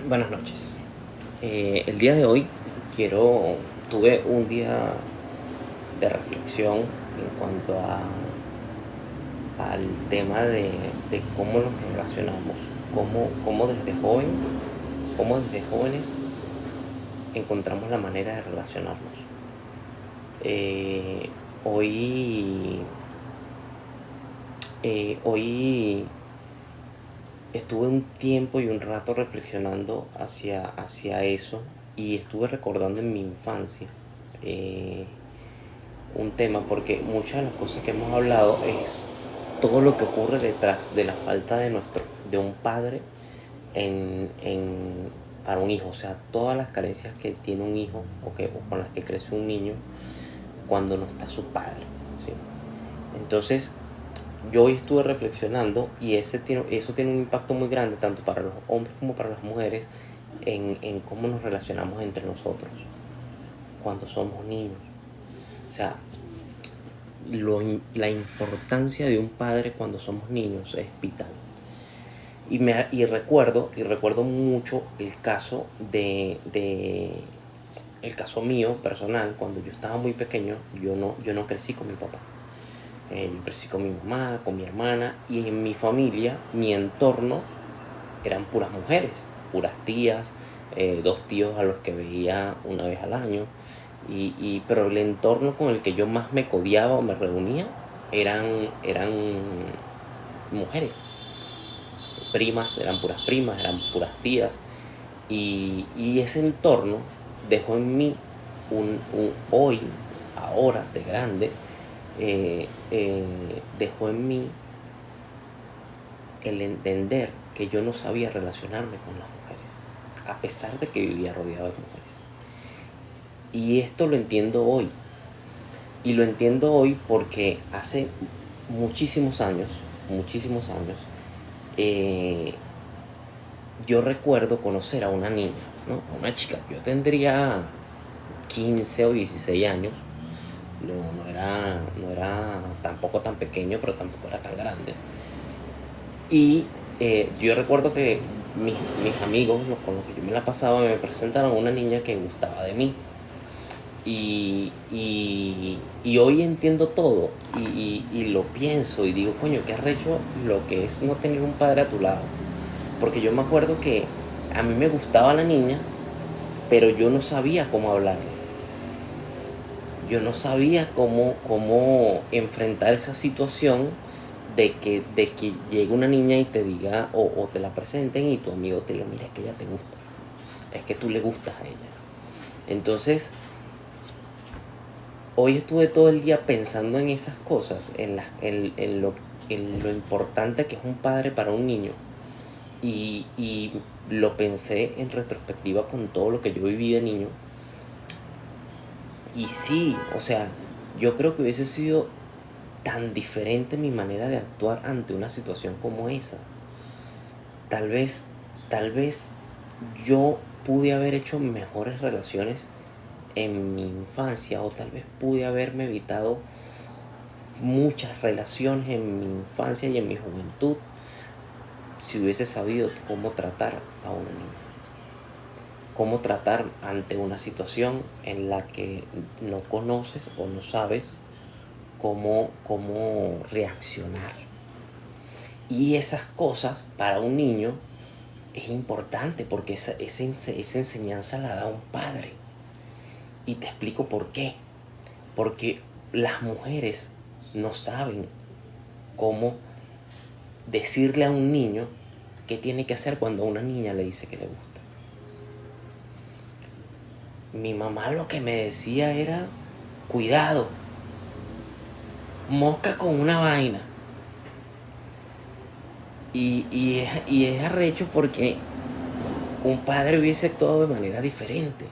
Buenas noches. El día de hoy tuve un día de reflexión en cuanto al tema de cómo nos relacionamos, cómo cómo desde jóvenes encontramos la manera de relacionarnos. Eh, hoy, hoy estuve un tiempo y un rato reflexionando hacia eso y estuve recordando en mi infancia eh, un tema, porque muchas de las cosas que hemos hablado es todo lo que ocurre detrás de la falta de un padre para un hijo, o sea, todas las carencias que tiene un hijo o con las que crece un niño cuando no está su padre, ¿sí? Entonces, yo hoy estuve reflexionando y eso tiene un impacto muy grande tanto para los hombres como para las mujeres en cómo nos relacionamos entre nosotros cuando somos niños. O sea, la importancia de un padre cuando somos niños es vital. Y recuerdo mucho el caso mío personal. Cuando yo estaba muy pequeño, yo no crecí con mi papá. Yo crecí con mi mamá, con mi hermana, y en mi familia, mi entorno eran puras mujeres, puras tías, dos tíos a los que veía una vez al año, pero el entorno con el que yo más me codiaba o me reunía eran mujeres, eran puras tías, y ese entorno dejó en mí hoy, ahora de grande, dejó en mí el entender que yo no sabía relacionarme con las mujeres, a pesar de que vivía rodeado de mujeres. Y esto lo entiendo hoy. Y lo entiendo hoy porque hace muchísimos años, eh, yo recuerdo conocer a una niña, ¿no? A una chica. Yo tendría 15 o 16 años. No era tampoco tan pequeño, pero tampoco era tan grande. Y yo recuerdo que mis amigos, con los que yo me la pasaba, me presentaron a una niña que gustaba de mí. Y hoy entiendo todo y lo pienso y digo, coño, qué arrecho lo que es no tener un padre a tu lado. Porque yo me acuerdo que a mí me gustaba la niña, pero yo no sabía cómo hablarle. Yo no sabía cómo enfrentar esa situación de que llegue una niña y te diga, o te la presenten y tu amigo te diga, mira, es que ella te gusta, es que tú le gustas a ella. Entonces, hoy estuve todo el día pensando en esas cosas, en lo importante que es un padre para un niño. Y lo pensé en retrospectiva con todo lo que yo viví de niño. Y sí, o sea, yo creo que hubiese sido tan diferente mi manera de actuar ante una situación como esa. Tal vez, tal vez yo pude haber hecho mejores relaciones en mi infancia, o tal vez pude haberme evitado muchas relaciones en mi infancia y en mi juventud si hubiese sabido cómo tratar a una niña, cómo tratar ante una situación en la que no conoces o no sabes cómo reaccionar. Y esas cosas para un niño es importante porque esa enseñanza la da un padre. Y te explico por qué. Porque las mujeres no saben cómo decirle a un niño qué tiene que hacer cuando una niña le dice que le gusta. Mi mamá lo que me decía era, cuidado, mosca con una vaina. Y es arrecho porque un padre hubiese actuado de manera diferente.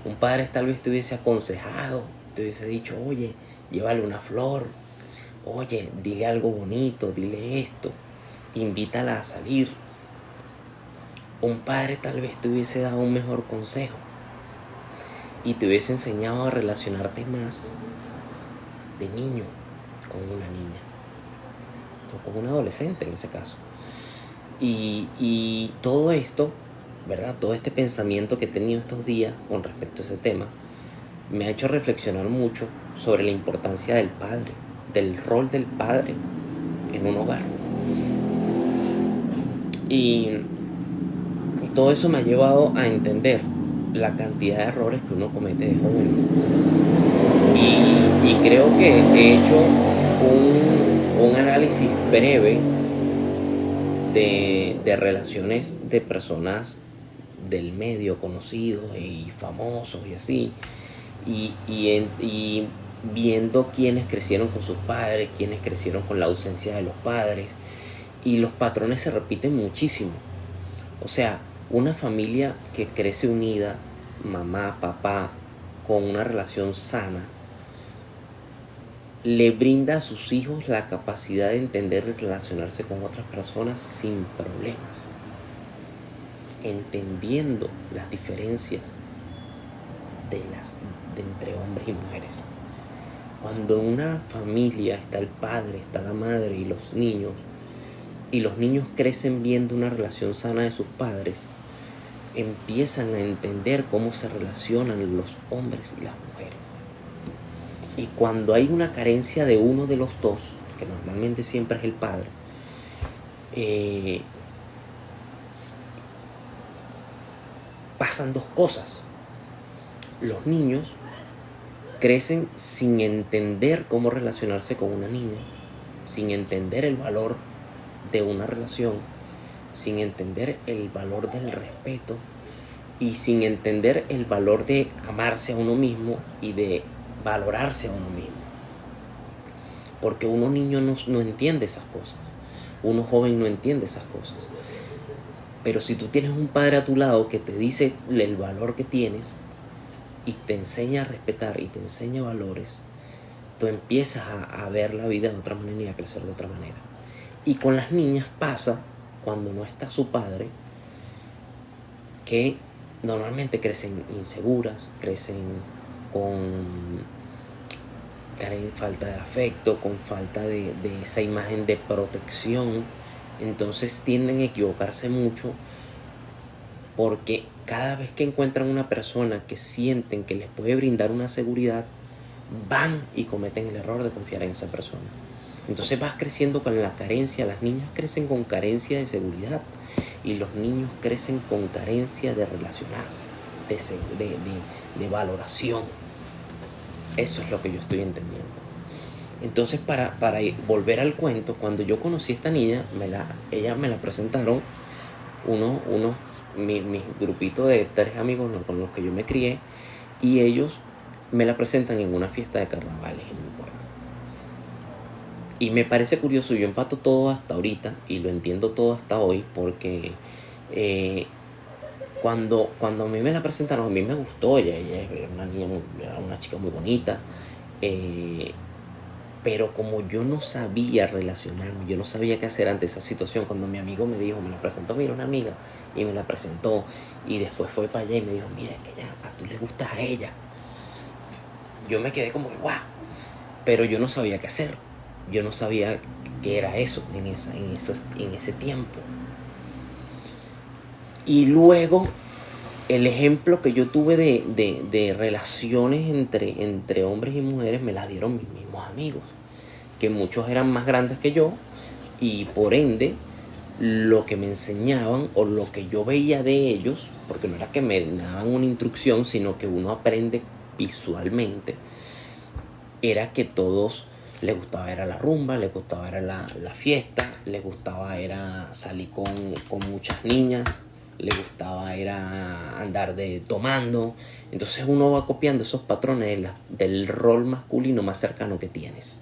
Un padre tal vez te hubiese aconsejado, te hubiese dicho, oye, llévale una flor, oye, dile algo bonito, dile esto, invítala a salir. Un padre tal vez te hubiese dado un mejor consejo y te hubiese enseñado a relacionarte más de niño con una niña o con un adolescente en ese caso. Y todo esto ¿verdad? Todo este pensamiento que he tenido estos días con respecto a ese tema me ha hecho reflexionar mucho sobre la importancia del padre, del rol del padre en un hogar. Y todo eso me ha llevado a entender la cantidad de errores que uno comete de jóvenes. Y creo que he hecho un análisis breve de relaciones de personas del medio, conocidos y famosos y así. Y viendo quiénes crecieron con sus padres, quiénes crecieron con la ausencia de los padres. Y los patrones se repiten muchísimo. O sea, una familia que crece unida, mamá, papá, con una relación sana, le brinda a sus hijos la capacidad de entender y relacionarse con otras personas sin problemas, entendiendo las diferencias de entre hombres y mujeres. Cuando en una familia está el padre, está la madre y los niños crecen viendo una relación sana de sus padres, empiezan a entender cómo se relacionan los hombres y las mujeres. Y cuando hay una carencia de uno de los dos, que normalmente siempre es el padre, pasan dos cosas. Los niños crecen sin entender cómo relacionarse con una niña, sin entender el valor de una relación, sin entender el valor del respeto y sin entender el valor de amarse a uno mismo y de valorarse a uno mismo. Porque uno niño no entiende esas cosas, uno joven no entiende esas cosas. Pero si tú tienes un padre a tu lado que te dice el valor que tienes y te enseña a respetar y te enseña valores, tú empiezas a ver la vida de otra manera y a crecer de otra manera. Y con las niñas pasa, cuando no está su padre, que normalmente crecen inseguras, crecen con falta de afecto, con falta de esa imagen de protección. Entonces tienden a equivocarse mucho porque cada vez que encuentran una persona que sienten que les puede brindar una seguridad, van y cometen el error de confiar en esa persona. Entonces vas creciendo con la carencia. Las niñas crecen con carencia de seguridad y los niños crecen con carencia de relacionarse, de valoración. Eso es lo que yo estoy entendiendo. Entonces, para volver al cuento, cuando yo conocí a esta niña, ella me la presentaron mis grupitos de 3 amigos con los que yo me crié, y ellos me la presentan en una fiesta de carnavales en mi pueblo. Y me parece curioso, yo empato todo hasta ahorita y lo entiendo todo hasta hoy, porque cuando a mí me la presentaron, a mí me gustó. Ella era una niña, era una chica muy bonita, pero como yo no sabía relacionarme, yo no sabía qué hacer ante esa situación, cuando mi amigo me dijo, me la presentó, mira, una amiga, y me la presentó, y después fue para allá y me dijo, mira, es que ya, tú le gustas a ella. Yo me quedé como que, guau, pero yo no sabía qué hacer, yo no sabía qué era eso en ese tiempo. Y luego, el ejemplo que yo tuve de relaciones entre hombres y mujeres me las dieron mis mismos amigos, que muchos eran más grandes que yo, y por ende lo que me enseñaban o lo que yo veía de ellos, porque no era que me daban una instrucción, sino que uno aprende visualmente, era que todos les gustaba era la rumba, les gustaba era la fiesta, les gustaba era salir con muchas niñas, le gustaba era andar tomando. Entonces uno va copiando esos patrones del rol masculino más cercano que tienes.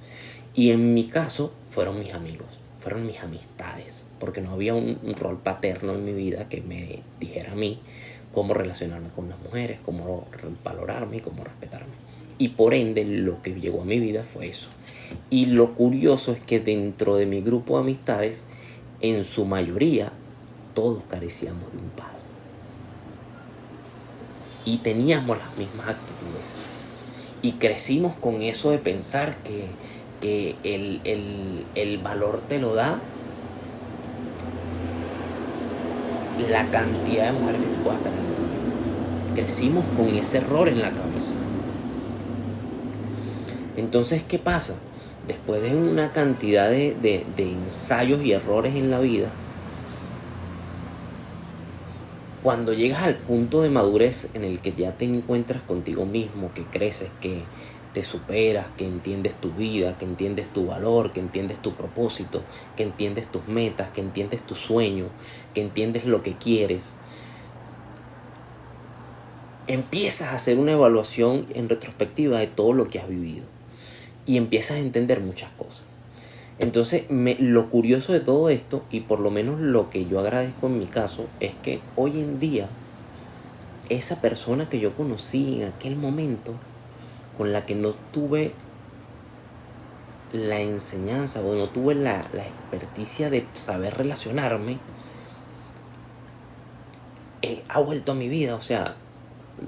Y en mi caso fueron mis amigos, fueron mis amistades, porque no había un rol paterno en mi vida que me dijera a mí cómo relacionarme con las mujeres, cómo valorarme y cómo respetarme. Y por ende lo que llegó a mi vida fue eso. Y lo curioso es que dentro de mi grupo de amistades, en su mayoría, todos carecíamos de un padre. Y teníamos las mismas actitudes. Y crecimos con eso de pensar que el valor te lo da la cantidad de mujeres que tú puedas tener en tu vida. Crecimos con ese error en la cabeza. Entonces, ¿qué pasa? Después de una cantidad de ensayos y errores en la vida, cuando llegas al punto de madurez en el que ya te encuentras contigo mismo, que creces, que te superas, que entiendes tu vida, que entiendes tu valor, que entiendes tu propósito, que entiendes tus metas, que entiendes tu sueño, que entiendes lo que quieres, empiezas a hacer una evaluación en retrospectiva de todo lo que has vivido y empiezas a entender muchas cosas. Entonces, lo curioso de todo esto, y por lo menos lo que yo agradezco en mi caso, es que hoy en día esa persona que yo conocí en aquel momento, con la que no tuve la enseñanza o no tuve la experticia de saber relacionarme, ha vuelto a mi vida. O sea,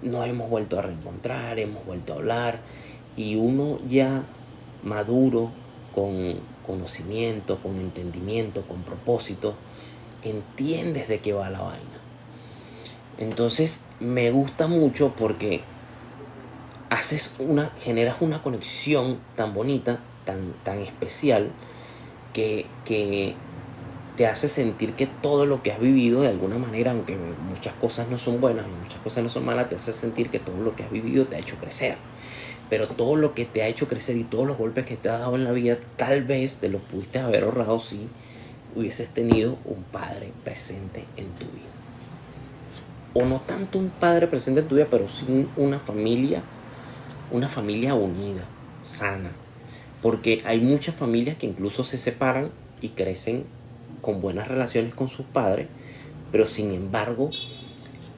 nos hemos vuelto a reencontrar, hemos vuelto a hablar, y uno ya maduro, con conocimiento, con entendimiento, con propósito, entiendes de qué va la vaina. Entonces me gusta mucho porque generas una conexión tan bonita, tan especial, que te hace sentir que todo lo que has vivido de alguna manera, aunque muchas cosas no son buenas y muchas cosas no son malas, te hace sentir que todo lo que has vivido te ha hecho crecer. Pero todo lo que te ha hecho crecer y todos los golpes que te ha dado en la vida, tal vez te los pudiste haber ahorrado si hubieses tenido un padre presente en tu vida. O no tanto un padre presente en tu vida, pero sí una familia unida, sana. Porque hay muchas familias que incluso se separan y crecen con buenas relaciones con sus padres, pero sin embargo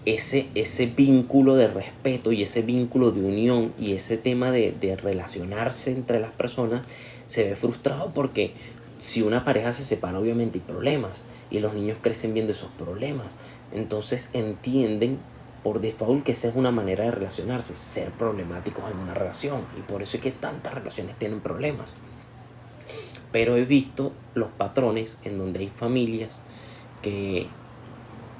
ese vínculo de respeto y ese vínculo de unión y ese tema de relacionarse entre las personas se ve frustrado, porque si una pareja se separa, obviamente hay problemas y los niños crecen viendo esos problemas. Entonces entienden por default que esa es una manera de relacionarse, ser problemáticos en una relación, y por eso es que tantas relaciones tienen problemas. Pero he visto los patrones en donde hay familias que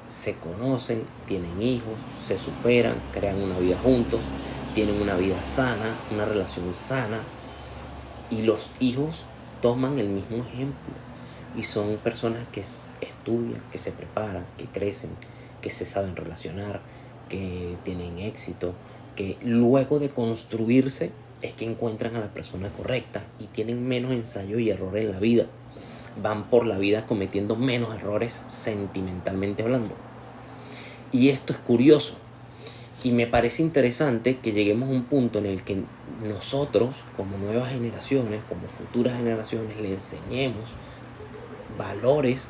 se conocen, tienen hijos, se superan, crean una vida juntos, tienen una vida sana, una relación sana, y los hijos toman el mismo ejemplo y son personas que estudian, que se preparan, que crecen, que se saben relacionar, que tienen éxito, que luego de construirse es que encuentran a la persona correcta y tienen menos ensayo y error en la vida. Van por la vida cometiendo menos errores sentimentalmente hablando. Y esto es curioso. Y me parece interesante que lleguemos a un punto en el que nosotros, como nuevas generaciones, como futuras generaciones, le enseñemos valores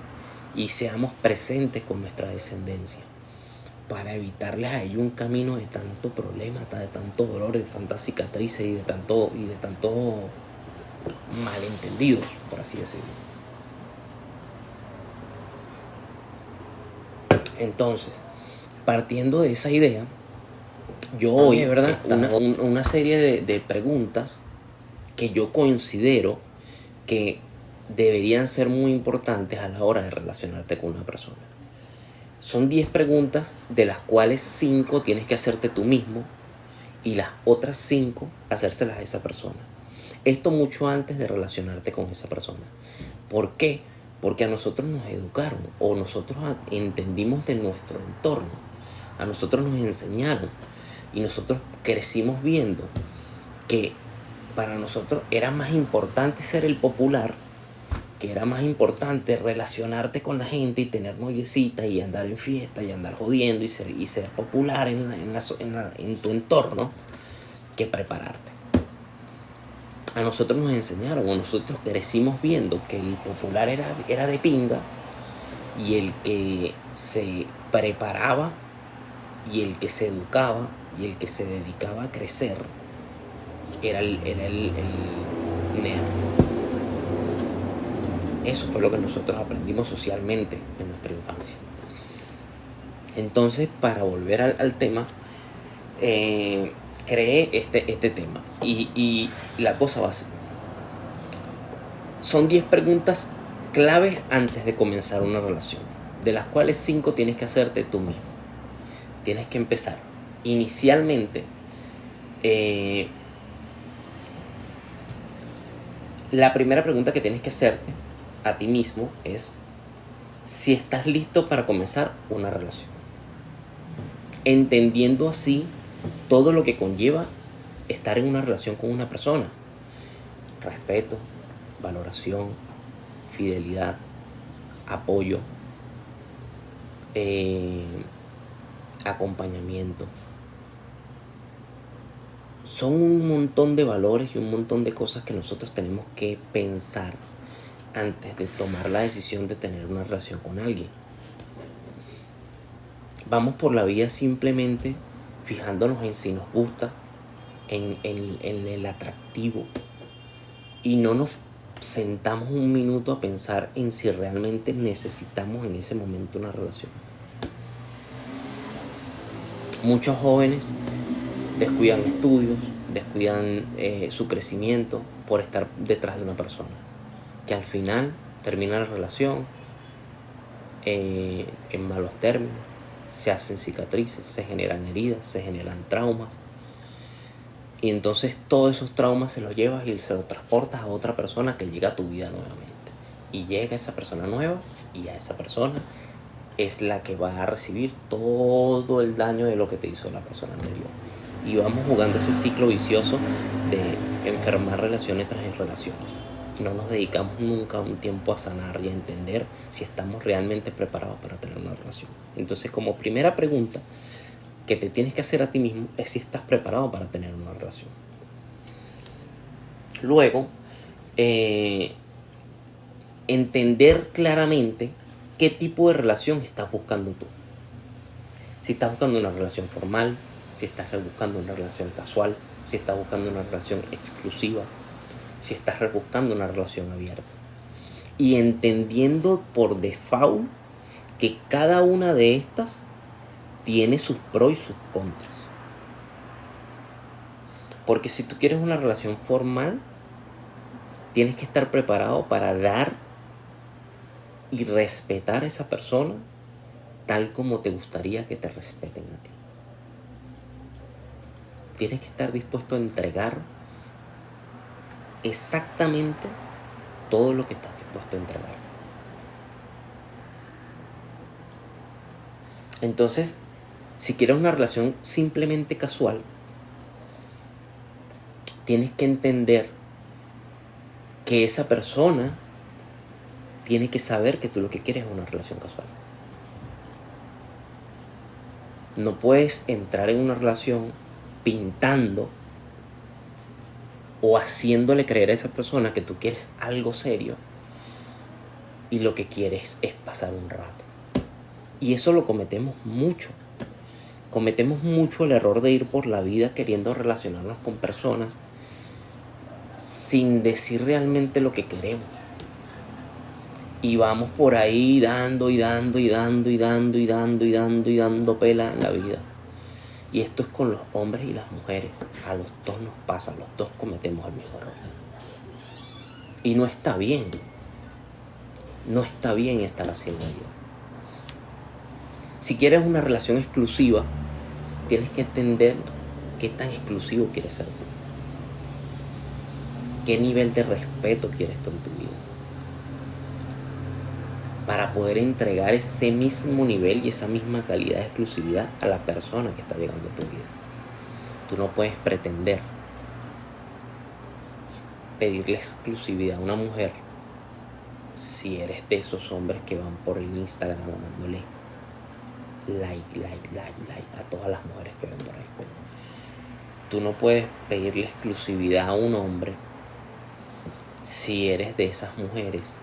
y seamos presentes con nuestra descendencia, para evitarles a ellos un camino de tanto problema, de tanto dolor, de tantas cicatrices y de tanto malentendidos, por así decirlo. Entonces, partiendo de esa idea, yo hoy, ¿verdad?, una serie de preguntas que yo considero que deberían ser muy importantes a la hora de relacionarte con una persona. Son 10 preguntas, de las cuales 5 tienes que hacerte tú mismo y las otras 5 hacérselas a esa persona. Esto mucho antes de relacionarte con esa persona. ¿Por qué? Porque a nosotros nos educaron, o nosotros entendimos de nuestro entorno, a nosotros nos enseñaron, y nosotros crecimos viendo que para nosotros era más importante ser el popular, que era más importante relacionarte con la gente y tener noviecitas y andar en fiesta y andar jodiendo y ser popular en tu entorno, que prepararte. A nosotros nos enseñaron, o nosotros crecimos viendo que el popular era de pinga, y el que se preparaba y el que se educaba y el que se dedicaba a crecer era el nerd. Eso fue lo que nosotros aprendimos socialmente en nuestra infancia. Entonces, para volver al tema, creé este tema. Y la cosa va a ser: son 10 preguntas claves antes de comenzar una relación. de las cuales 5 tienes que hacerte tú mismo. Tienes que empezar. Inicialmente, la primera pregunta que tienes que hacerte a ti mismo es si estás listo para comenzar una relación. Entendiendo así todo lo que conlleva estar en una relación con una persona. Respeto, valoración, fidelidad, apoyo, acompañamiento. Son un montón de valores y un montón de cosas que nosotros tenemos que pensar antes de tomar la decisión de tener una relación con alguien. Vamos por la vida simplemente fijándonos en si nos gusta, en el atractivo, y no nos sentamos un minuto a pensar en si realmente necesitamos en ese momento una relación. Muchos jóvenes descuidan estudios, descuidan su crecimiento por estar detrás de una persona, que al final termina la relación en malos términos, se hacen cicatrices, se generan heridas, se generan traumas, y entonces todos esos traumas se los llevas y se los transportas a otra persona que llega a tu vida nuevamente, y llega esa persona nueva, y a esa persona es la que va a recibir todo el daño de lo que te hizo la persona anterior. Y vamos jugando ese ciclo vicioso de enfermar relaciones tras relaciones. No nos dedicamos nunca un tiempo a sanar y a entender si estamos realmente preparados para tener una relación. Entonces, como primera pregunta que te tienes que hacer a ti mismo es si estás preparado para tener una relación. Luego, entender claramente qué tipo de relación estás buscando tú. Si estás buscando una relación formal, si estás buscando una relación casual, si estás buscando una relación exclusiva, si estás buscando una relación abierta. Y entendiendo por default que cada una de estas tiene sus pros y sus contras. Porque si tú quieres una relación formal, tienes que estar preparado para dar y respetar a esa persona tal como te gustaría que te respeten a ti. Tienes que estar dispuesto a entregar exactamente todo lo que estás dispuesto a entregar. Entonces, si quieres una relación simplemente casual, tienes que entender que esa persona tiene que saber que tú lo que quieres es una relación casual. No puedes entrar en una relación pintando o haciéndole creer a esa persona que tú quieres algo serio y lo que quieres es pasar un rato. Y eso lo cometemos mucho. Cometemos mucho el error de ir por la vida queriendo relacionarnos con personas sin decir realmente lo que queremos. Y vamos por ahí dando pela en la vida. Y esto es con los hombres y las mujeres. A los dos nos pasa, los dos cometemos el mismo error. Y no está bien. No está bien estar haciendo eso. Si quieres una relación exclusiva, tienes que entender qué tan exclusivo quieres ser tú. ¿Qué nivel de respeto quieres tú en tu vida? Para poder entregar ese mismo nivel y esa misma calidad de exclusividad a la persona que está llegando a tu vida. Tú no puedes pretender pedirle exclusividad a una mujer si eres de esos hombres que van por el Instagram dándole like a todas las mujeres que ven por ahí. Tú no puedes pedirle exclusividad a un hombre si eres de esas mujeres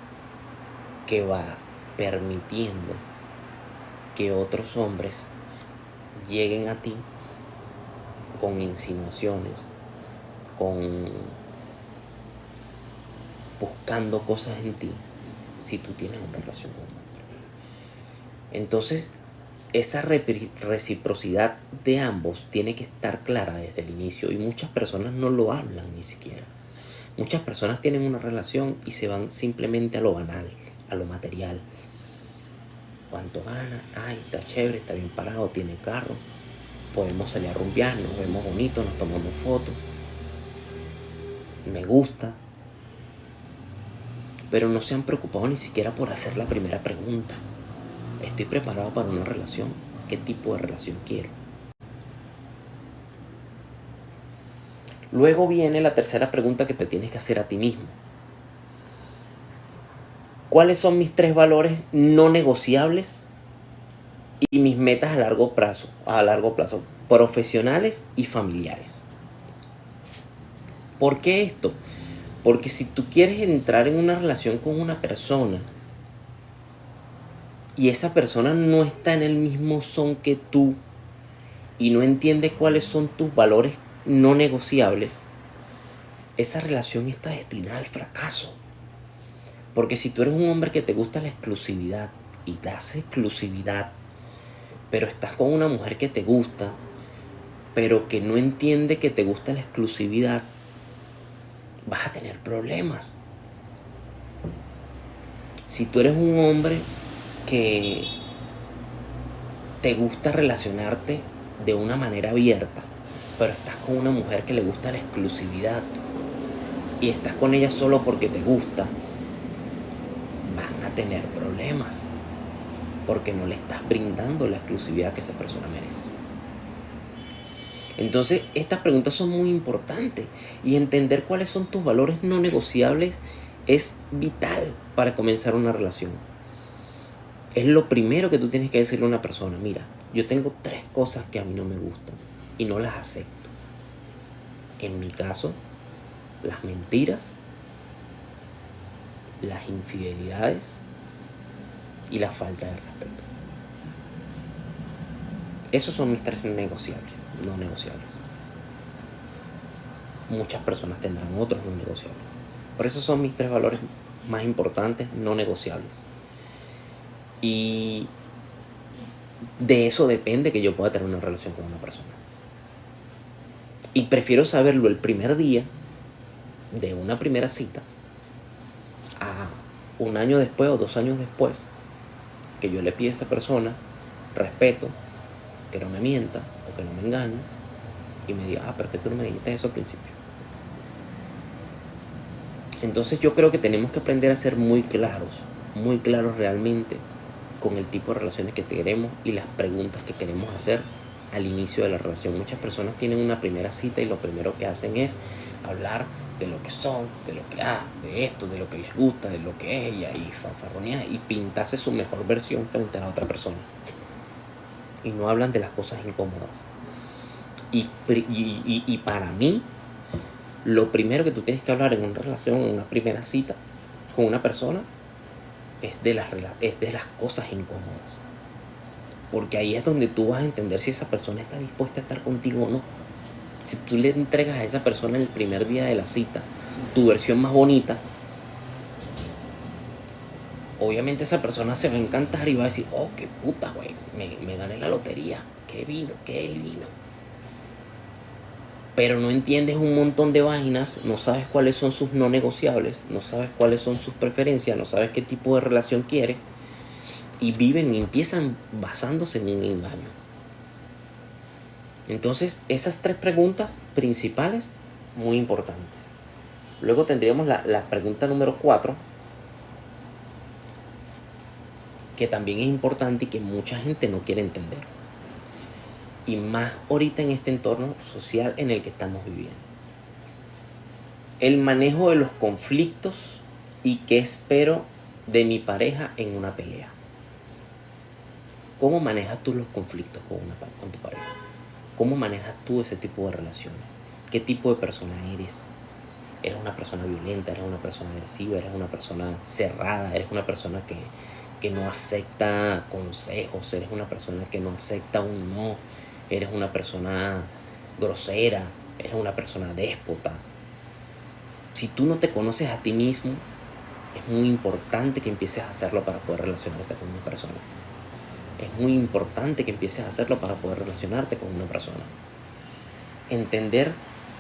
que va permitiendo que otros hombres lleguen a ti con insinuaciones, buscando cosas en ti si tú tienes una relación con un hombre. Entonces, esa reciprocidad de ambos tiene que estar clara desde el inicio, y muchas personas no lo hablan ni siquiera. Muchas personas tienen una relación y se van simplemente a lo banal, a lo material. ¿Cuánto gana? Ay, está chévere, está bien parado, tiene carro. Podemos salir a rumbear, nos vemos bonitos, nos tomamos fotos. Me gusta. Pero no se han preocupado ni siquiera por hacer la primera pregunta. ¿Estoy preparado para una relación? ¿Qué tipo de relación quiero? Luego viene la tercera pregunta que te tienes que hacer a ti mismo. ¿Cuáles son mis 3 valores no negociables y mis metas a largo plazo, profesionales y familiares? ¿Por qué esto? Porque si tú quieres entrar en una relación con una persona y esa persona no está en el mismo son que tú y no entiende cuáles son tus valores no negociables, esa relación está destinada al fracaso. Porque si tú eres un hombre que te gusta la exclusividad y das exclusividad, pero estás con una mujer que te gusta, pero que no entiende que te gusta la exclusividad, vas a tener problemas. Si tú eres un hombre que te gusta relacionarte de una manera abierta, pero estás con una mujer que le gusta la exclusividad y estás con ella solo porque te gusta, van a tener problemas porque no le estás brindando la exclusividad que esa persona merece. Entonces, estas preguntas son muy importantes y entender cuáles son tus valores no negociables es vital para comenzar una relación. Es lo primero que tú tienes que decirle a una persona. Mira, yo tengo 3 cosas que a mí no me gustan y no las acepto. En mi caso, las mentiras, las infidelidades y la falta de respeto. Esos son mis 3 negociables, no negociables. Muchas personas tendrán otros no negociables. Por eso son mis 3 valores más importantes, no negociables. Y de eso depende que yo pueda tener una relación con una persona. Y prefiero saberlo el primer día de una primera cita a 1 año después o 2 años después que yo le pida a esa persona respeto, que no me mienta o que no me engañe y me diga, pero que tú no me dijiste eso al principio. Entonces yo creo que tenemos que aprender a ser muy claros realmente con el tipo de relaciones que queremos y las preguntas que queremos hacer al inicio de la relación. Muchas personas tienen una primera cita y lo primero que hacen es hablar de lo que son, de lo que de esto, de lo que les gusta, de lo que es ella y fanfarronear y pintarse su mejor versión frente a la otra persona. Y no hablan de las cosas incómodas. Y para mí, lo primero que tú tienes que hablar en una relación, en una primera cita con una persona, es de las cosas incómodas. Porque ahí es donde tú vas a entender si esa persona está dispuesta a estar contigo o no. Si tú le entregas a esa persona el primer día de la cita tu versión más bonita, obviamente esa persona se va a encantar y va a decir, oh, qué puta, güey, me gané la lotería, qué divino. Pero no entiendes un montón de vainas, no sabes cuáles son sus no negociables, no sabes cuáles son sus preferencias, no sabes qué tipo de relación quiere y viven y empiezan basándose en un engaño. Entonces, esas 3 preguntas principales, muy importantes. Luego tendríamos la pregunta número 4, que también es importante y que mucha gente no quiere entender. Y más ahorita en este entorno social en el que estamos viviendo. El manejo de los conflictos y qué espero de mi pareja en una pelea. ¿Cómo manejas tú los conflictos con tu pareja? ¿Cómo manejas tú ese tipo de relaciones? ¿Qué tipo de persona eres? ¿Eres una persona violenta? ¿Eres una persona agresiva? ¿Eres una persona cerrada? ¿Eres una persona que no acepta consejos? ¿Eres una persona que no acepta un no? ¿Eres una persona grosera? ¿Eres una persona déspota? Si tú no te conoces a ti mismo, es muy importante que empieces a hacerlo para poder relacionarte con una persona. Es muy importante que empieces a hacerlo para poder relacionarte con una persona. Entender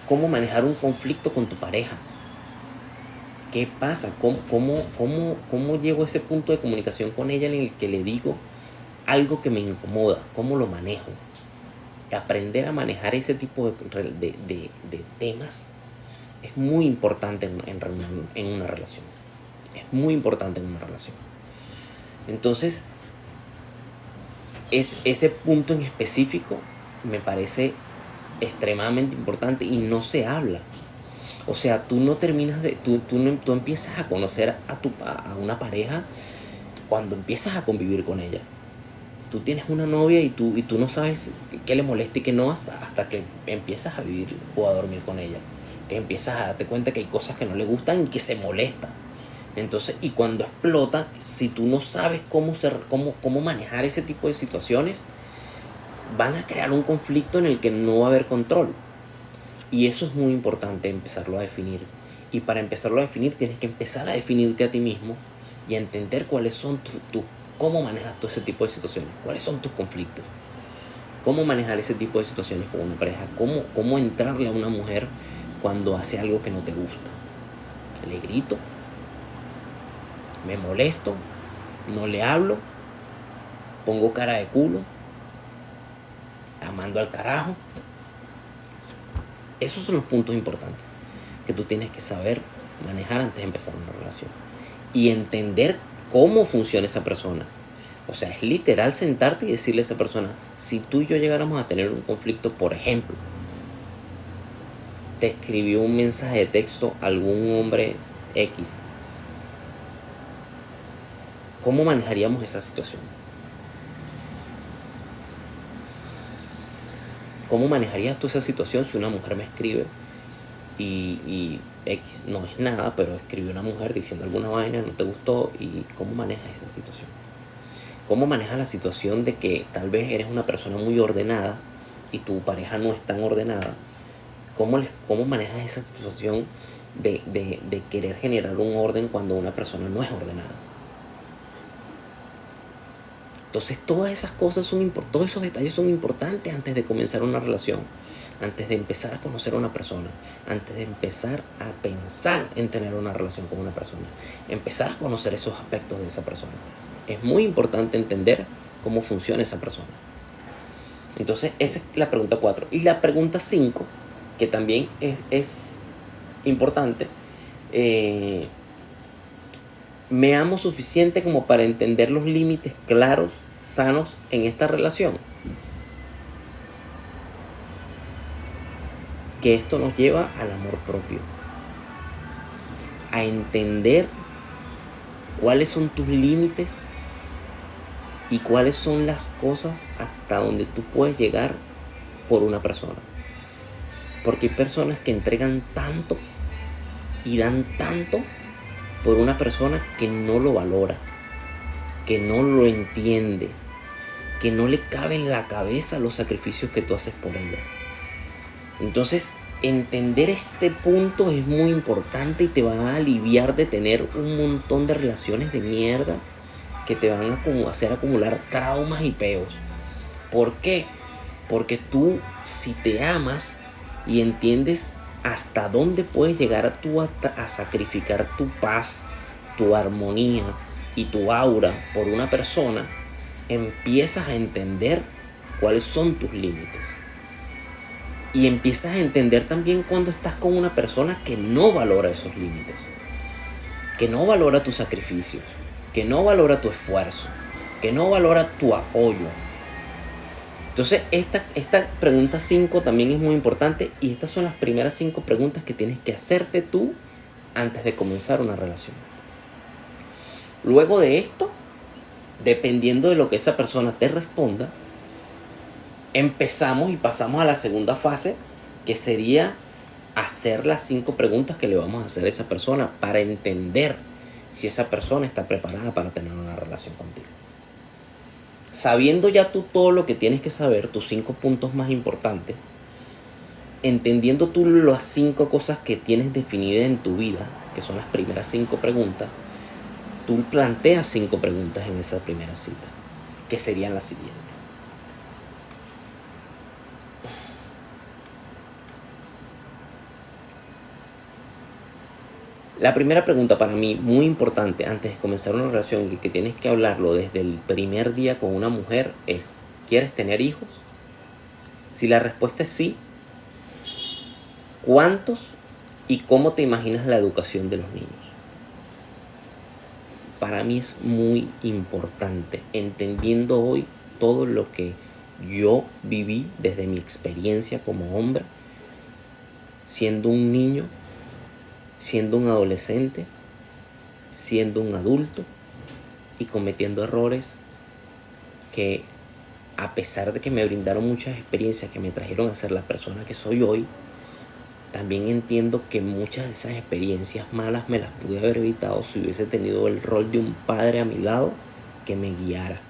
cómo manejar un conflicto con tu pareja. ¿Qué pasa? ¿Cómo llego a ese punto de comunicación con ella en el que le digo algo que me incomoda, ¿cómo lo manejo? Aprender a manejar ese tipo de temas es muy importante en una relación. Es muy importante en una relación. Entonces, ese punto en específico me parece extremadamente importante y no se habla. O sea, tú no terminas de... Tú empiezas a conocer a una pareja cuando empiezas a convivir con ella. Tú tienes una novia y tú no sabes qué le molesta y qué no hasta que empiezas a vivir o a dormir con ella. Que empiezas a darte cuenta que hay cosas que no le gustan y que se molesta. Entonces, y cuando explota, si tú no sabes cómo manejar ese tipo de situaciones, van a crear un conflicto en el que no va a haber control. Y eso es muy importante empezarlo a definir. Y para empezarlo a definir tienes que empezar a definirte a ti mismo y a entender cuáles son cómo manejas todo ese tipo de situaciones, cuáles son tus conflictos, cómo manejar ese tipo de situaciones con una pareja, cómo entrarle a una mujer cuando hace algo que no te gusta. Le grito, me molesto, no le hablo, pongo cara de culo, la mando al carajo. Esos son los puntos importantes que tú tienes que saber manejar antes de empezar una relación. Y entender cómo funciona esa persona. O sea, es literal sentarte y decirle a esa persona, si tú y yo llegáramos a tener un conflicto, por ejemplo, te escribió un mensaje de texto algún hombre X, ¿cómo manejaríamos esa situación? ¿Cómo manejarías tú esa situación si una mujer me escribe y X no es nada, pero escribió una mujer diciendo alguna vaina, no te gustó? ¿Y cómo manejas esa situación? ¿Cómo manejas la situación de que tal vez eres una persona muy ordenada y tu pareja no es tan ordenada? ¿Cómo manejas esa situación de querer generar un orden cuando una persona no es ordenada? Entonces todas esas cosas todos esos detalles son importantes antes de comenzar una relación, antes de empezar a conocer a una persona, antes de empezar a pensar en tener una relación con una persona, empezar a conocer esos aspectos de esa persona. Es muy importante entender cómo funciona esa persona. Entonces esa es la pregunta 4. Y la pregunta 5, que también es importante, ¿me amo suficiente como para entender los límites claros, sanos en esta relación? Que esto nos lleva al amor propio, a entender cuáles son tus límites y cuáles son las cosas hasta donde tú puedes llegar por una persona. Porque hay personas que entregan tanto y dan tanto por una persona que no lo valora, que no lo entiende, que no le cabe en la cabeza los sacrificios que tú haces por ella. Entonces, entender este punto es muy importante y te va a aliviar de tener un montón de relaciones de mierda que te van a hacer acumular traumas y peos. ¿Por qué? Porque tú, si te amas y entiendes hasta dónde puedes llegar tú a sacrificar tu paz, tu armonía y tu aura por una persona, empiezas a entender cuáles son tus límites. Y empiezas a entender también cuando estás con una persona que no valora esos límites, que no valora tus sacrificios, que no valora tu esfuerzo, que no valora tu apoyo. Entonces esta pregunta 5 también es muy importante, y estas son las primeras 5 preguntas que tienes que hacerte tú antes de comenzar una relación. Luego de esto, dependiendo de lo que esa persona te responda, empezamos y pasamos a la segunda fase, que sería hacer las 5 preguntas que le vamos a hacer a esa persona para entender si esa persona está preparada para tener una relación contigo. Sabiendo ya tú todo lo que tienes que saber, tus 5 puntos más importantes, entendiendo tú las 5 cosas que tienes definidas en tu vida, que son las primeras 5 preguntas, tú planteas 5 preguntas en esa primera cita, que serían las siguientes. La primera pregunta para mí, muy importante, antes de comenzar una relación y que tienes que hablarlo desde el primer día con una mujer es, ¿quieres tener hijos? Si la respuesta es sí, ¿cuántos y cómo te imaginas la educación de los niños? Para mí es muy importante, entendiendo hoy todo lo que yo viví desde mi experiencia como hombre, siendo un niño, siendo un adolescente, siendo un adulto y cometiendo errores que, a pesar de que me brindaron muchas experiencias que me trajeron a ser la persona que soy hoy, también entiendo que muchas de esas experiencias malas me las pude haber evitado si hubiese tenido el rol de un padre a mi lado que me guiara.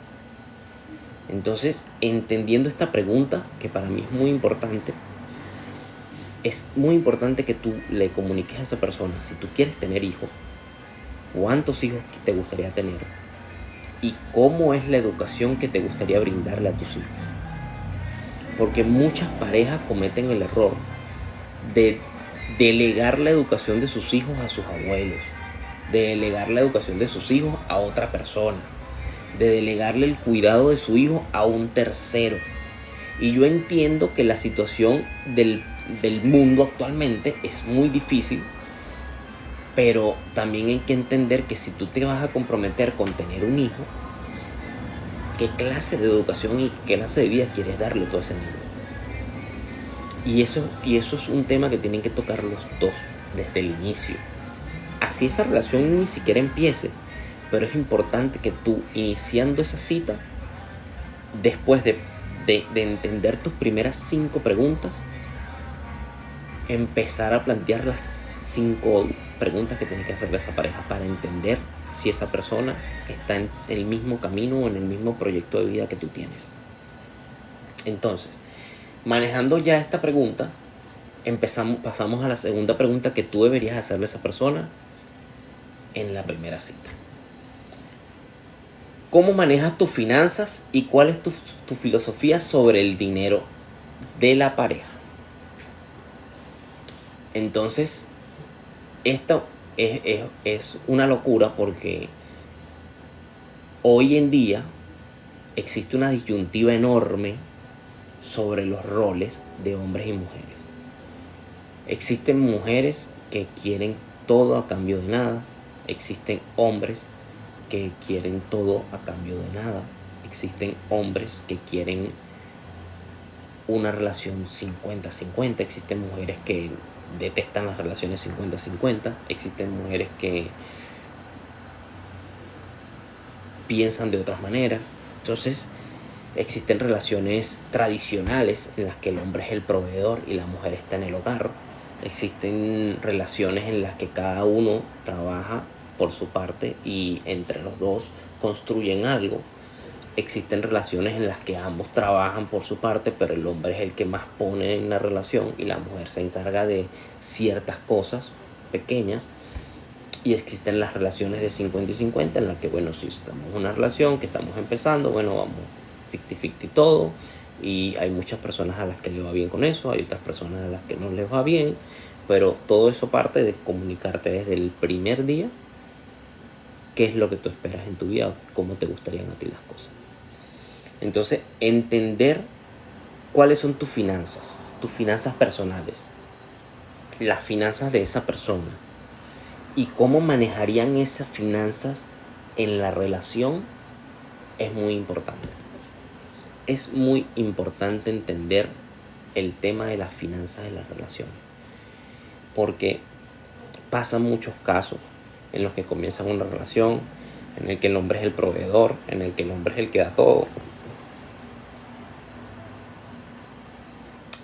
Entonces, entendiendo esta pregunta, que para mí es muy importante que tú le comuniques a esa persona, si tú quieres tener hijos, cuántos hijos te gustaría tener y cómo es la educación que te gustaría brindarle a tus hijos. Porque muchas parejas cometen el error de delegar la educación de sus hijos a sus abuelos, de delegar la educación de sus hijos a otra persona, de delegarle el cuidado de su hijo a un tercero. Y yo entiendo que la situación del mundo actualmente es muy difícil, pero también hay que entender que si tú te vas a comprometer con tener un hijo, ¿qué clase de educación y qué clase de vida quieres darle tú a ese niño? Y eso es un tema que tienen que tocar los dos desde el inicio. Así esa relación ni siquiera empiece, pero es importante que tú, iniciando esa cita, después de entender tus primeras 5 preguntas, empezar a plantear las 5 preguntas que tienes que hacerle a esa pareja para entender si esa persona está en el mismo camino o en el mismo proyecto de vida que tú tienes. Entonces, manejando ya esta pregunta, pasamos a la segunda pregunta que tú deberías hacerle a esa persona en la primera cita. ¿Cómo manejas tus finanzas y cuál es tu filosofía sobre el dinero de la pareja? Entonces, esto es una locura porque hoy en día existe una disyuntiva enorme sobre los roles de hombres y mujeres. Existen mujeres que quieren todo a cambio de nada. Existen hombres que quieren todo a cambio de nada. Existen hombres que quieren una relación 50-50. Existen mujeres que detestan las relaciones 50-50. Existen mujeres que piensan de otras maneras. Entonces, existen relaciones tradicionales en las que el hombre es el proveedor y la mujer está en el hogar. Existen relaciones en las que cada uno trabaja por su parte y entre los dos construyen algo. Existen relaciones en las que ambos trabajan por su parte, pero el hombre es el que más pone en la relación y la mujer se encarga de ciertas cosas pequeñas. Y existen las relaciones de 50-50 en las que, bueno, si estamos en una relación que estamos empezando, bueno, vamos 50-50 todo. Y hay muchas personas a las que le va bien con eso, hay otras personas a las que no les va bien. Pero todo eso parte de comunicarte desde el primer día qué es lo que tú esperas en tu vida, cómo te gustarían a ti las cosas. Entonces, entender cuáles son tus finanzas personales, las finanzas de esa persona y cómo manejarían esas finanzas en la relación es muy importante. Es muy importante entender el tema de las finanzas de las relaciones, porque pasan muchos casos en los que comienzan una relación en el que el hombre es el proveedor, en el que el hombre es el que da todo.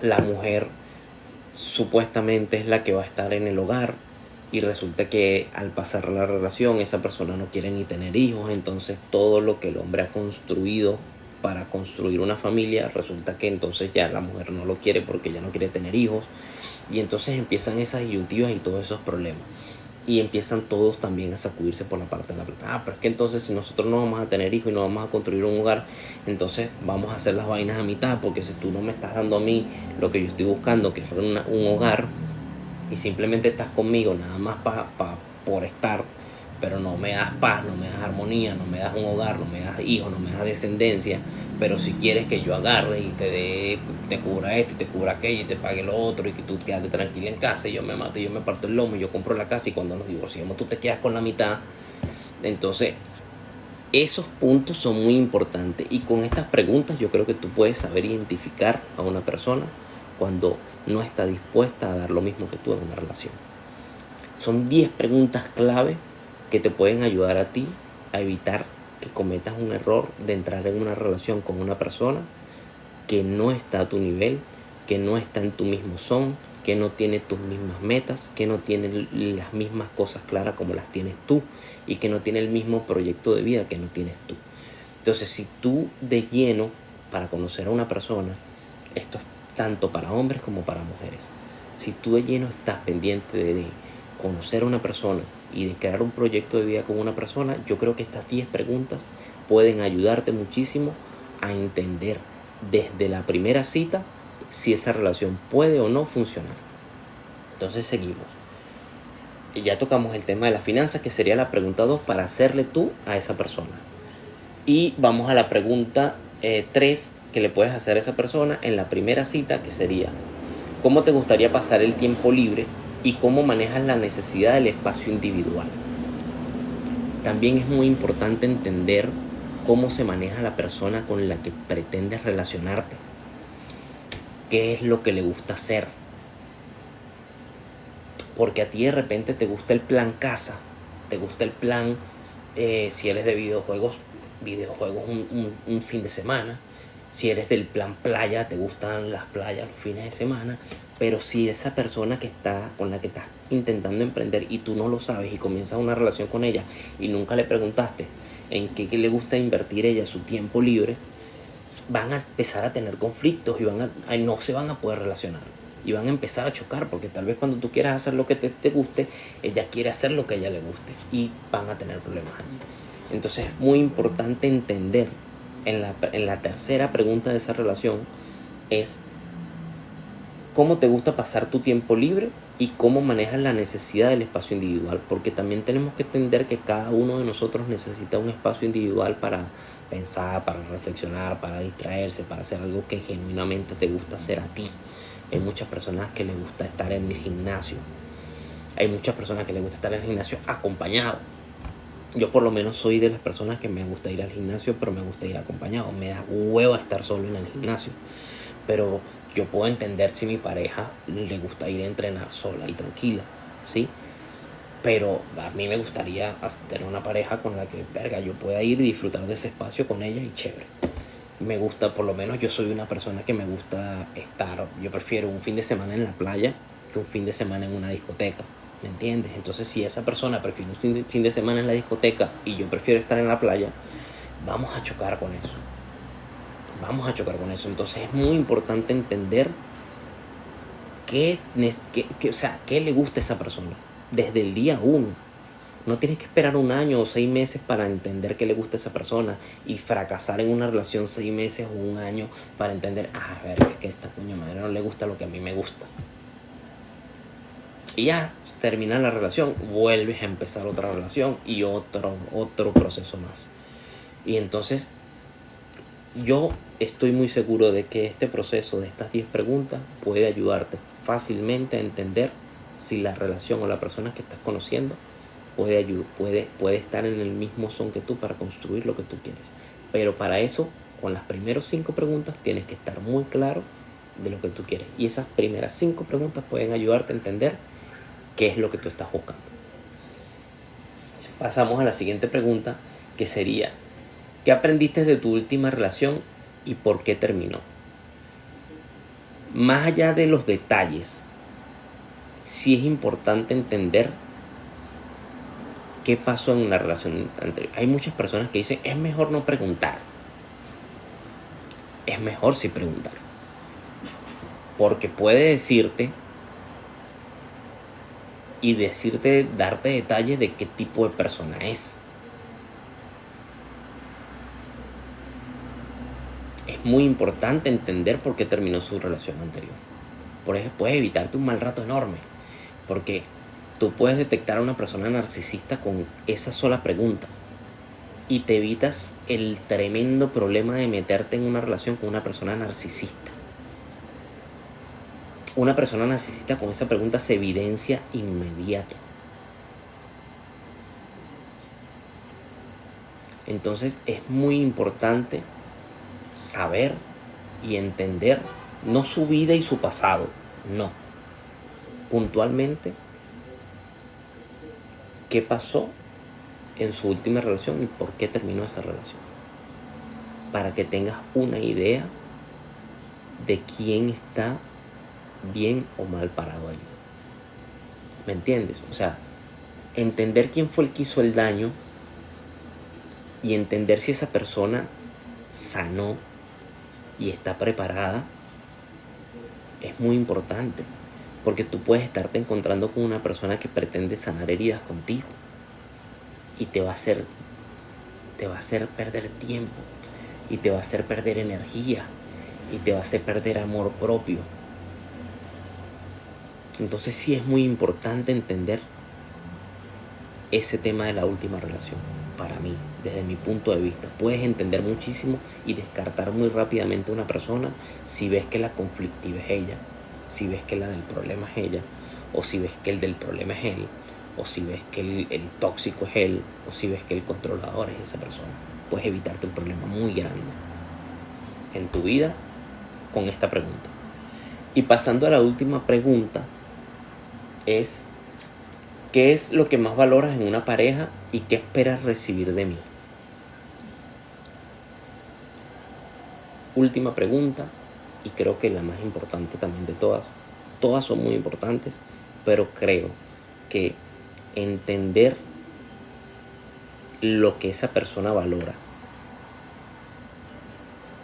La mujer supuestamente es la que va a estar en el hogar y resulta que al pasar la relación esa persona no quiere ni tener hijos. Entonces todo lo que el hombre ha construido para construir una familia, resulta que entonces ya la mujer no lo quiere porque ya no quiere tener hijos. Y entonces empiezan esas disyuntivas y todos esos problemas. Y empiezan todos también a sacudirse por la parte de la plata. Pero es que entonces si nosotros no vamos a tener hijos y no vamos a construir un hogar, entonces vamos a hacer las vainas a mitad, porque si tú no me estás dando a mí lo que yo estoy buscando, que es un hogar, y simplemente estás conmigo nada más por estar, pero no me das paz, no me das armonía, no me das un hogar, no me das hijos, no me das descendencia. Pero si quieres que yo agarre y te cubra esto, y te cubra aquello, y te pague lo otro, y que tú quedes tranquila en casa, y yo me mato, y yo me parto el lomo, y yo compro la casa, y cuando nos divorciamos tú te quedas con la mitad. Entonces, esos puntos son muy importantes, y con estas preguntas yo creo que tú puedes saber identificar a una persona cuando no está dispuesta a dar lo mismo que tú en una relación. Son 10 preguntas clave que te pueden ayudar a ti a evitar que cometas un error de entrar en una relación con una persona que no está a tu nivel, que no está en tu mismo son, que no tiene tus mismas metas, que no tiene las mismas cosas claras como las tienes tú, y que no tiene el mismo proyecto de vida que no tienes tú. Entonces, si tú de lleno, para conocer a una persona, esto es tanto para hombres como para mujeres, si tú de lleno estás pendiente de conocer a una persona y de crear un proyecto de vida con una persona, yo creo que estas 10 preguntas pueden ayudarte muchísimo a entender desde la primera cita si esa relación puede o no funcionar. Entonces seguimos. Y ya tocamos el tema de las finanzas, que sería la pregunta 2 para hacerle tú a esa persona. Y vamos a la pregunta 3 que le puedes hacer a esa persona en la primera cita, que sería: ¿cómo te gustaría pasar el tiempo libre y cómo manejas la necesidad del espacio individual? También es muy importante entender cómo se maneja la persona con la que pretendes relacionarte. ¿Qué es lo que le gusta hacer? Porque a ti de repente te gusta el plan casa, te gusta el plan, si eres de videojuegos un fin de semana. Si eres del plan playa, te gustan las playas los fines de semana. Pero si esa persona con la que estás intentando emprender y tú no lo sabes y comienzas una relación con ella y nunca le preguntaste en qué le gusta invertir ella su tiempo libre, van a empezar a tener conflictos y no se van a poder relacionar. Y van a empezar a chocar, porque tal vez cuando tú quieras hacer lo que te guste, ella quiere hacer lo que a ella le guste, y van a tener problemas allí. Entonces es muy importante entender en la tercera pregunta de esa relación es: ¿cómo te gusta pasar tu tiempo libre y cómo manejas la necesidad del espacio individual? Porque también tenemos que entender que cada uno de nosotros necesita un espacio individual para pensar, para reflexionar, para distraerse, para hacer algo que genuinamente te gusta hacer a ti. Hay muchas personas que les gusta estar en el gimnasio. Hay muchas personas que les gusta estar en el gimnasio acompañado. Yo por lo menos soy de las personas que me gusta ir al gimnasio, pero me gusta ir acompañado. Me da huevo estar solo en el gimnasio. Pero yo puedo entender si mi pareja le gusta ir a entrenar sola y tranquila, ¿sí? Pero a mí me gustaría tener una pareja con la que, yo pueda ir y disfrutar de ese espacio con ella, y chévere. Me gusta, por lo menos yo soy una persona que me gusta yo prefiero un fin de semana en la playa que un fin de semana en una discoteca, ¿me entiendes? Entonces, si esa persona prefiere un fin de semana en la discoteca y yo prefiero estar en la playa, vamos a chocar con eso. Entonces es muy importante entender qué le gusta a esa persona desde el día 1. No tienes que esperar un año o 6 meses para entender qué le gusta a esa persona y fracasar en una relación 6 meses o un año para entender, es que a esta coño madre no le gusta lo que a mí me gusta. Y ya, termina la relación, vuelves a empezar otra relación y otro proceso más. Y entonces, yo estoy muy seguro de que este proceso de estas 10 preguntas puede ayudarte fácilmente a entender si la relación o la persona que estás conociendo puede estar en el mismo son que tú para construir lo que tú quieres. Pero para eso, con las primeras 5 preguntas, tienes que estar muy claro de lo que tú quieres. Y esas primeras 5 preguntas pueden ayudarte a entender qué es lo que tú estás buscando. Pasamos a la siguiente pregunta, que sería: ¿qué aprendiste de tu última relación y por qué terminó? Más allá de los detalles, sí es importante entender qué pasó en una relación anterior. Hay muchas personas que dicen, es mejor no preguntar. Es mejor sí preguntar. Porque puede decirte darte detalles de qué tipo de persona es. Es muy importante entender por qué terminó su relación anterior. Por eso puede evitarte un mal rato enorme. Porque Tú puedes detectar a una persona narcisista con esa sola pregunta y te evitas el tremendo problema de meterte en una relación con una persona narcisista. Una persona narcisista con esa pregunta se evidencia inmediato. Entonces es muy importante saber y entender no su vida y su pasado, no. Puntualmente, qué pasó en su última relación y por qué terminó esa relación. Para que tengas una idea de quién está bien o mal parado allí. ¿Me entiendes? O sea, entender quién fue el que hizo el daño y entender si esa persona sanó y está preparada es muy importante. Porque tú puedes estarte encontrando con una persona que pretende sanar heridas contigo y te va a hacer perder tiempo y te va a hacer perder energía y te va a hacer perder amor propio. Entonces sí es muy importante entender ese tema de la última relación. Para mí, desde mi punto de vista, puedes entender muchísimo y descartar muy rápidamente a una persona si ves que la conflictiva es ella, si ves que la del problema es ella, o si ves que el del problema es él, o si ves que el tóxico es él, o si ves que el controlador es esa persona. Puedes evitarte un problema muy grande en tu vida con esta pregunta. Y pasando a la última pregunta, es ¿qué es lo que más valoras en una pareja y qué esperas recibir de mí? Última pregunta, y creo que la más importante también de todas. Todas son muy importantes, pero creo que entender lo que esa persona valora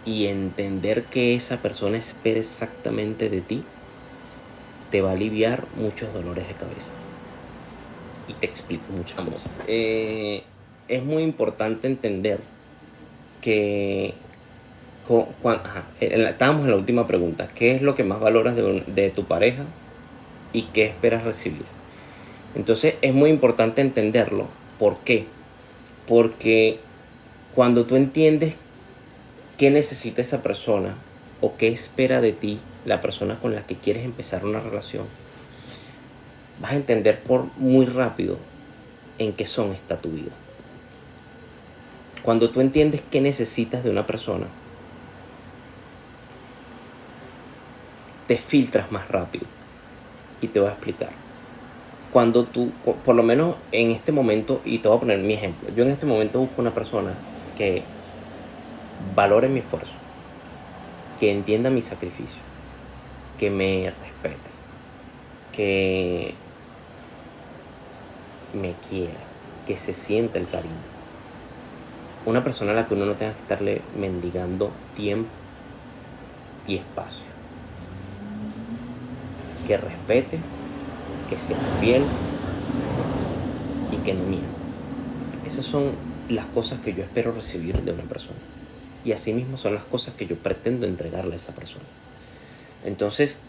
y entender que esa persona espera exactamente de ti te va a aliviar muchos dolores de cabeza. Y te explico mucho cosas. Es muy importante entender que estábamos en la última pregunta. ¿Qué es lo que más valoras de tu pareja y qué esperas recibir? Entonces es muy importante entenderlo. ¿Por qué? Porque cuando tú entiendes qué necesita esa persona o qué espera de ti la persona con la que quieres empezar una relación, vas a entender por muy rápido en qué son está tu vida. Cuando tú entiendes qué necesitas de una persona, te filtras más rápido. Y te voy a explicar. Cuando tú, por lo menos en este momento, y te voy a poner mi ejemplo, yo en este momento busco una persona que valore mi esfuerzo, que entienda mi sacrificio, que me respete, que me quiera, que se sienta el cariño. Una persona a la que uno no tenga que estarle mendigando tiempo y espacio. Que respete, que sea fiel y que no mienta. Esas son las cosas que yo espero recibir de una persona. Y asimismo son las cosas que yo pretendo entregarle a esa persona. Entonces,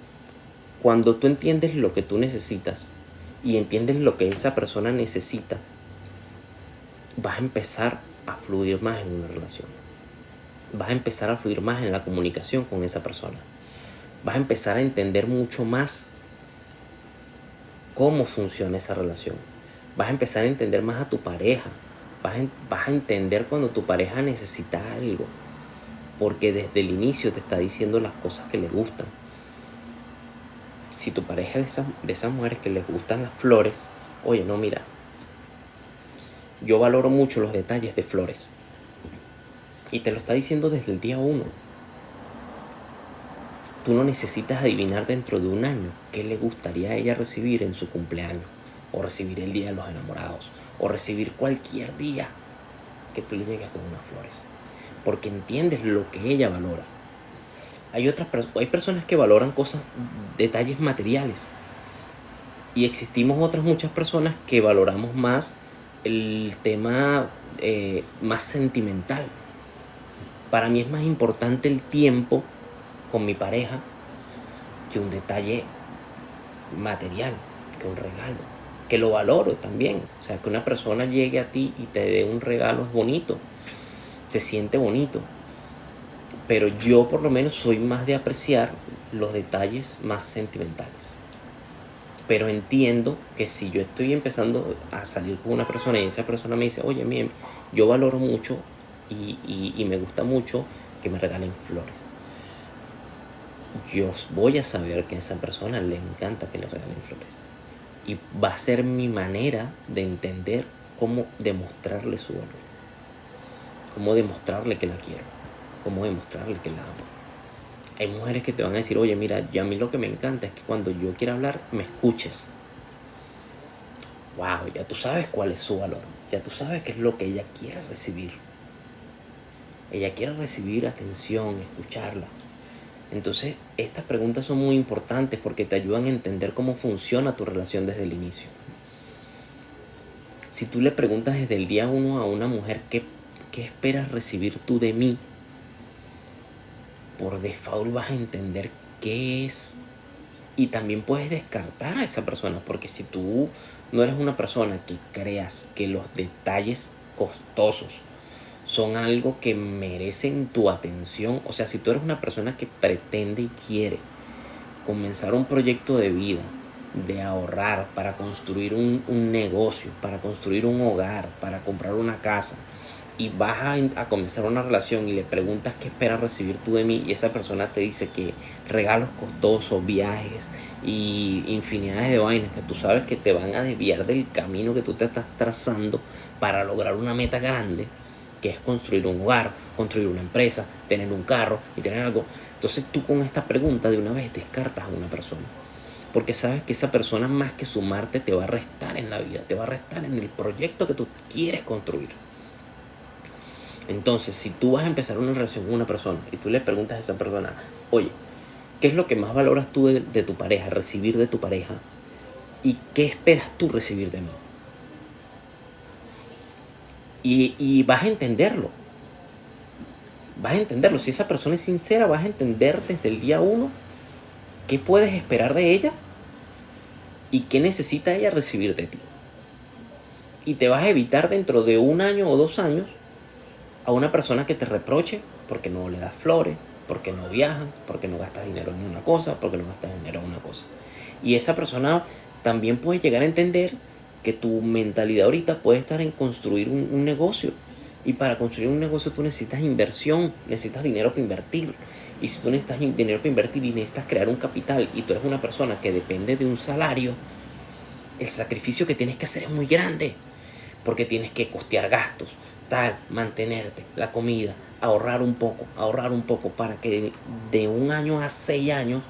cuando tú entiendes lo que tú necesitas y entiendes lo que esa persona necesita, vas a empezar a fluir más en una relación. Vas a empezar a fluir más en la comunicación con esa persona. Vas a empezar a entender mucho más cómo funciona esa relación. Vas a empezar a entender más a tu pareja. Vas a entender cuando tu pareja necesita algo. Porque desde el inicio te está diciendo las cosas que le gustan. Si tu pareja es de esas mujeres que les gustan las flores, oye, no, mira, yo valoro mucho los detalles de flores. Y te lo está diciendo desde el día 1. Tú no necesitas adivinar dentro de un año qué le gustaría a ella recibir en su cumpleaños, o recibir el día de los enamorados, o recibir cualquier día que tú le llegues con unas flores. Porque entiendes lo que ella valora. Hay personas que valoran cosas, detalles materiales. Y existimos otras muchas personas que valoramos más el tema más sentimental. Para mí es más importante el tiempo con mi pareja que un detalle material, que un regalo. que lo valoro también. O sea, que una persona llegue a ti y te dé un regalo es bonito, se siente bonito. Pero yo por lo menos soy más de apreciar los detalles más sentimentales. Pero entiendo que si yo estoy empezando a salir con una persona y esa persona me dice, oye, mire, yo valoro mucho y me gusta mucho que me regalen flores. Yo voy a saber que a esa persona le encanta que le regalen flores. Y va a ser mi manera de entender cómo demostrarle su valor. Cómo demostrarle que la quiero. Cómo demostrarle que la amo. Hay mujeres que te van a decir, oye, mira, yo a mí lo que me encanta es que cuando yo quiera hablar, me escuches. Wow, ya tú sabes cuál es su valor. Ya tú sabes qué es lo que ella quiere recibir. Ella quiere recibir atención, escucharla. Entonces, estas preguntas son muy importantes porque te ayudan a entender cómo funciona tu relación desde el inicio. Si tú le preguntas desde el día 1 a una mujer qué esperas recibir tú de mí, por default vas a entender qué es. Y también puedes descartar a esa persona, porque si tú no eres una persona que creas que los detalles costosos son algo que merecen tu atención, o sea, si tú eres una persona que pretende y quiere comenzar un proyecto de vida, de ahorrar para construir un negocio, para construir un hogar, para comprar una casa, y vas a comenzar una relación y le preguntas qué esperas recibir tú de mí y esa persona te dice que regalos costosos, viajes y infinidades de vainas que tú sabes que te van a desviar del camino que tú te estás trazando para lograr una meta grande, que es construir un hogar, construir una empresa, tener un carro y tener algo. Entonces tú con esta pregunta de una vez descartas a una persona, porque sabes que esa persona más que sumarte te va a restar en la vida, te va a restar en el proyecto que tú quieres construir. Entonces, si tú vas a empezar una relación con una persona y tú le preguntas a esa persona, oye, ¿qué es lo que más valoras tú de tu pareja, recibir de tu pareja? ¿Y qué esperas tú recibir de mí? Y vas a entenderlo. Vas a entenderlo. Si esa persona es sincera, vas a entender desde el día 1 qué puedes esperar de ella y qué necesita ella recibir de ti. Y te vas a evitar dentro de 1 año o 2 años a una persona que te reproche porque no le das flores, porque no viajan, porque no gastas dinero en una cosa, porque no gastas dinero en una cosa. Y esa persona también puede llegar a entender que tu mentalidad ahorita puede estar en construir un negocio. Y para construir un negocio tú necesitas inversión, necesitas dinero para invertir. Y si tú necesitas dinero para invertir y necesitas crear un capital y tú eres una persona que depende de un salario, el sacrificio que tienes que hacer es muy grande. Porque tienes que costear gastos, tal, mantenerte, la comida, ahorrar un poco para que de 1 año a 6 años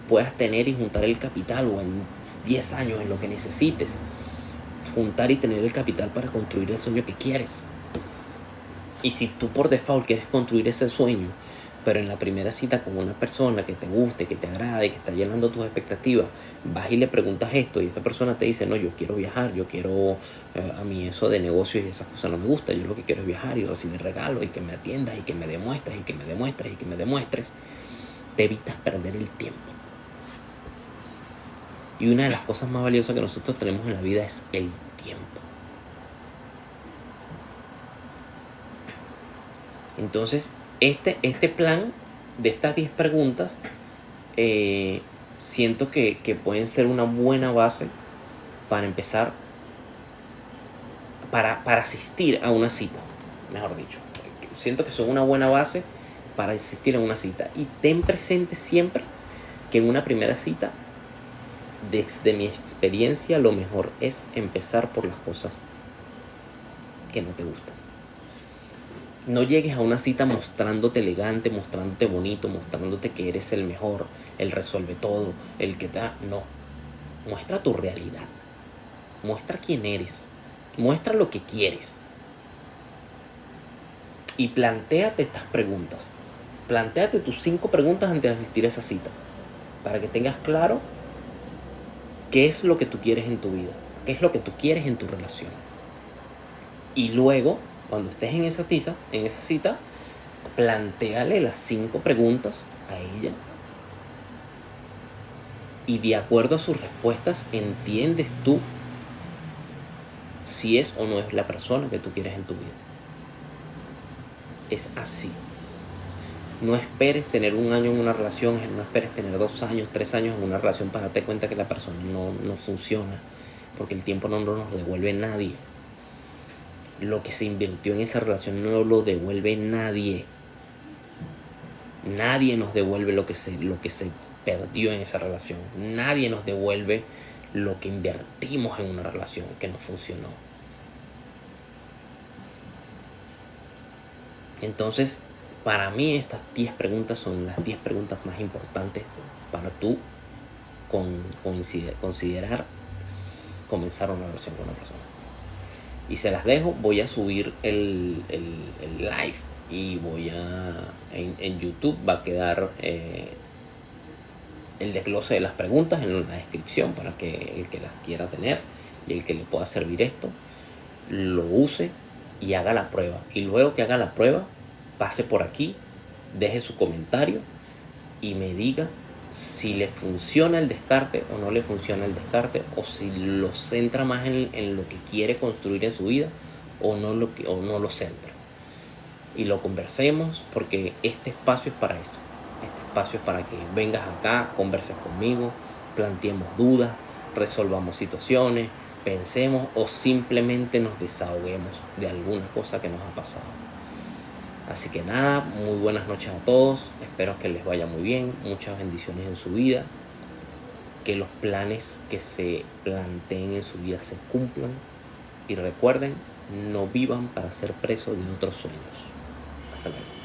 puedas tener y juntar el capital, o en 10 años en lo que necesites, juntar y tener el capital para construir el sueño que quieres. Y si tú por default quieres construir ese sueño, pero en la primera cita con una persona que te guste, que te agrade, que está llenando tus expectativas, vas y le preguntas esto y esta persona te dice, no, yo quiero viajar, yo quiero, a mí eso de negocios y esas cosas no me gusta, yo lo que quiero es viajar y recibir regalos y que me atiendas y que me demuestres y que me demuestres y que me demuestres, te evitas perder el tiempo. Y una de las cosas más valiosas que nosotros tenemos en la vida es el tiempo. Entonces, este plan de estas 10 preguntas siento que pueden ser una buena base para empezar, para asistir a una cita, mejor dicho. Siento que son una buena base para asistir a una cita. Y ten presente siempre que en una primera cita, desde mi experiencia, lo mejor es empezar por las cosas que no te gustan. No llegues a una cita mostrándote elegante, mostrándote bonito, mostrándote que eres el mejor, el resuelve todo, el que da. No. Muestra tu realidad. Muestra quién eres. Muestra lo que quieres. Y plantéate estas preguntas. Plantéate tus 5 preguntas antes de asistir a esa cita. Para que tengas claro qué es lo que tú quieres en tu vida. Qué es lo que tú quieres en tu relación. Y luego, cuando estés en esa cita, plantéale las 5 preguntas a ella. Y de acuerdo a sus respuestas, entiendes tú si es o no es la persona que tú quieres en tu vida. Es así. No esperes tener 1 año en una relación, no esperes tener 2 años, 3 años en una relación para darte cuenta que la persona no funciona, porque el tiempo no nos devuelve nadie. Lo que se invirtió en esa relación no lo devuelve nadie. Nadie nos devuelve lo que se perdió en esa relación. Nadie nos devuelve lo que invertimos en una relación que no funcionó. Entonces, para mí estas 10 preguntas son las 10 preguntas más importantes para tú considerar comenzar una relación con una persona. Y se las dejo. Voy a subir el live y en YouTube va a quedar el desglose de las preguntas en la descripción para que el que las quiera tener y el que le pueda servir esto lo use y haga la prueba. Y luego que haga la prueba, pase por aquí, deje su comentario y me diga si le funciona el descarte o no le funciona el descarte, o si lo centra más en lo que quiere construir en su vida o no lo centra. Y lo conversemos, porque este espacio es para eso. Este espacio es para que vengas acá, converses conmigo, planteemos dudas, resolvamos situaciones, pensemos o simplemente nos desahoguemos de alguna cosa que nos ha pasado. Así que nada, muy buenas noches a todos, espero que les vaya muy bien, muchas bendiciones en su vida, que los planes que se planteen en su vida se cumplan y recuerden, no vivan para ser presos de otros sueños. Hasta luego.